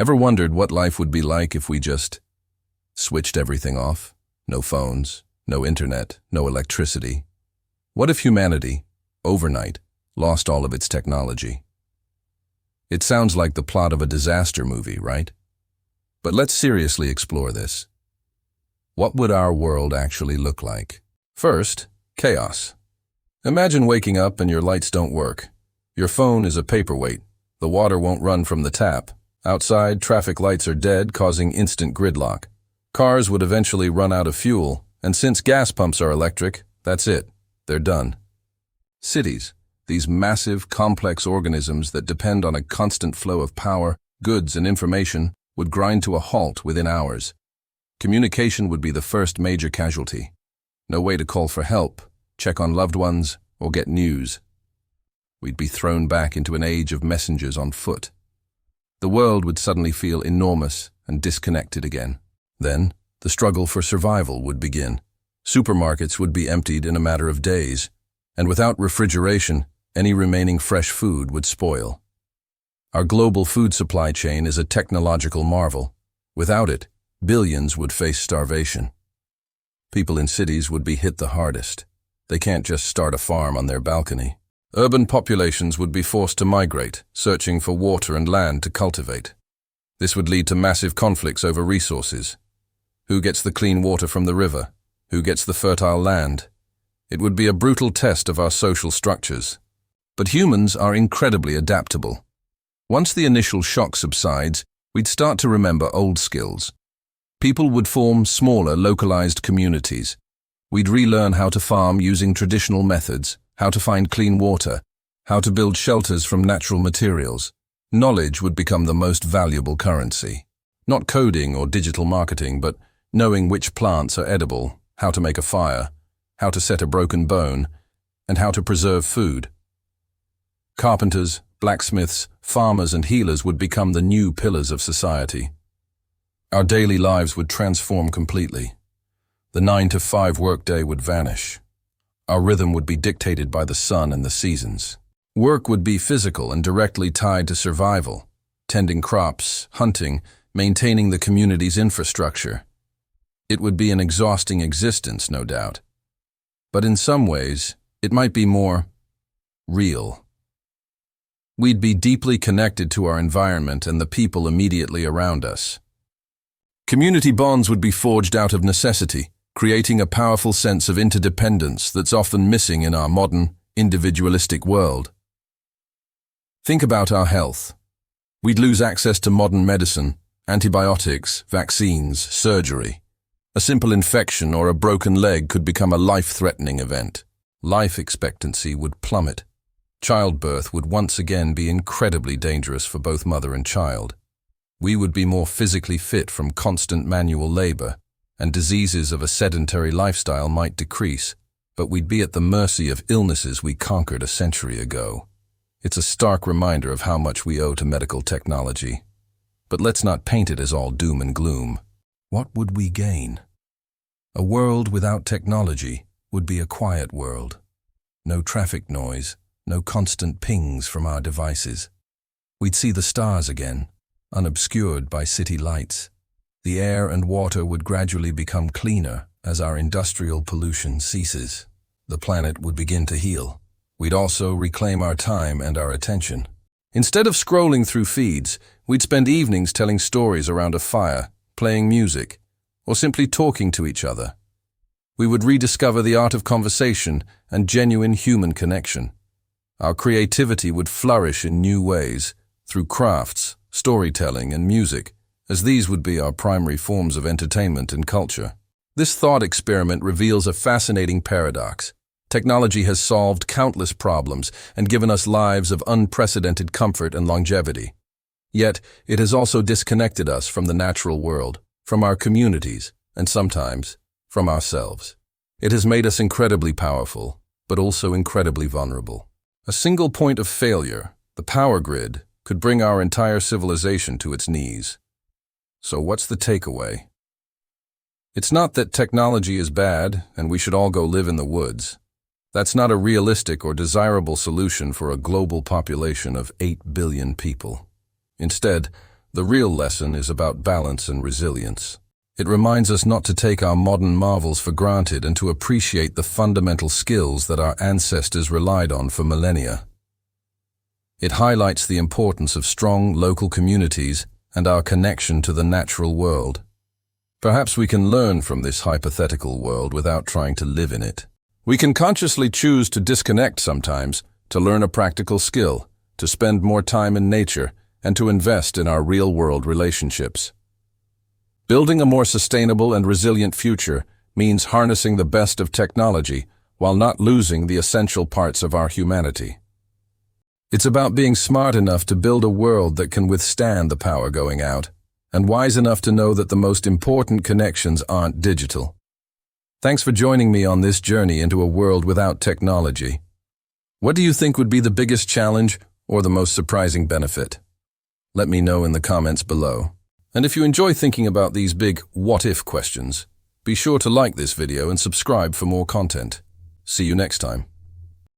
Ever wondered what life would be like if we just switched everything off? No phones, no internet, no electricity. What if humanity, overnight, lost all of its technology? It sounds like the plot of a disaster movie, right? But let's seriously explore this. What would our world actually look like? First, chaos. Imagine waking up and your lights don't work. Your phone is a paperweight. The water won't run from the tap. Outside, traffic lights are dead, causing instant gridlock. Cars would eventually run out of fuel, and since gas pumps are electric, that's it. They're done. Cities, these massive, complex organisms that depend on a constant flow of power, goods, and information, would grind to a halt within hours. Communication would be the first major casualty. No way to call for help, check on loved ones, or get news. We'd be thrown back into an age of messengers on foot. The world would suddenly feel enormous and disconnected again. Then, the struggle for survival would begin. Supermarkets would be emptied in a matter of days, and without refrigeration, any remaining fresh food would spoil. Our global food supply chain is a technological marvel. Without it, billions would face starvation. People in cities would be hit the hardest. They can't just start a farm on their balcony. Urban populations would be forced to migrate, searching for water and land to cultivate. This would lead to massive conflicts over resources. Who gets the clean water from the river? Who gets the fertile land? It would be a brutal test of our social structures. But humans are incredibly adaptable. Once the initial shock subsides, we'd start to remember old skills. People would form smaller, localized communities. We'd relearn how to farm using traditional methods, how to find clean water, how to build shelters from natural materials. Knowledge would become the most valuable currency. Not coding or digital marketing, but knowing which plants are edible, how to make a fire, how to set a broken bone, and how to preserve food. Carpenters, blacksmiths, farmers, and healers would become the new pillars of society. Our daily lives would transform completely. The 9-to-5 workday would vanish. Our rhythm would be dictated by the sun and the seasons. Work would be physical and directly tied to survival, tending crops, hunting, maintaining the community's infrastructure. It would be an exhausting existence, no doubt. But in some ways, it might be more real. We'd be deeply connected to our environment and the people immediately around us. Community bonds would be forged out of necessity, creating a powerful sense of interdependence that's often missing in our modern, individualistic world. Think about our health. We'd lose access to modern medicine, antibiotics, vaccines, surgery. A simple infection or a broken leg could become a life-threatening event. Life expectancy would plummet. Childbirth would once again be incredibly dangerous for both mother and child. We would be more physically fit from constant manual labor, and diseases of a sedentary lifestyle might decrease, but we'd be at the mercy of illnesses we conquered a century ago. It's a stark reminder of how much we owe to medical technology. But let's not paint it as all doom and gloom. What would we gain? A world without technology would be a quiet world. No traffic noise, no constant pings from our devices. We'd see the stars again, unobscured by city lights. The air and water would gradually become cleaner as our industrial pollution ceases. The planet would begin to heal. We'd also reclaim our time and our attention. Instead of scrolling through feeds, we'd spend evenings telling stories around a fire, playing music, or simply talking to each other. We would rediscover the art of conversation and genuine human connection. Our creativity would flourish in new ways, through crafts, storytelling, and music, as these would be our primary forms of entertainment and culture. This thought experiment reveals a fascinating paradox. Technology has solved countless problems and given us lives of unprecedented comfort and longevity. Yet, it has also disconnected us from the natural world, from our communities, and sometimes, from ourselves. It has made us incredibly powerful, but also incredibly vulnerable. A single point of failure, the power grid, could bring our entire civilization to its knees. So what's the takeaway? It's not that technology is bad and we should all go live in the woods. That's not a realistic or desirable solution for a global population of 8 billion people. Instead, The real lesson is about balance and resilience. It reminds us not to take our modern marvels for granted and to appreciate the fundamental skills that our ancestors relied on for millennia. It highlights the importance of strong local communities and our connection to the natural world. Perhaps we can learn from this hypothetical world without trying to live in it. We can consciously choose to disconnect sometimes, to learn a practical skill, to spend more time in nature, and to invest in our real-world relationships. Building a more sustainable and resilient future means harnessing the best of technology while not losing the essential parts of our humanity. It's about being smart enough to build a world that can withstand the power going out, and wise enough to know that the most important connections aren't digital. Thanks for joining me on this journey into a world without technology. What do you think would be the biggest challenge or the most surprising benefit? Let me know in the comments below. And if you enjoy thinking about these big what-if questions, be sure to like this video and subscribe for more content. See you next time.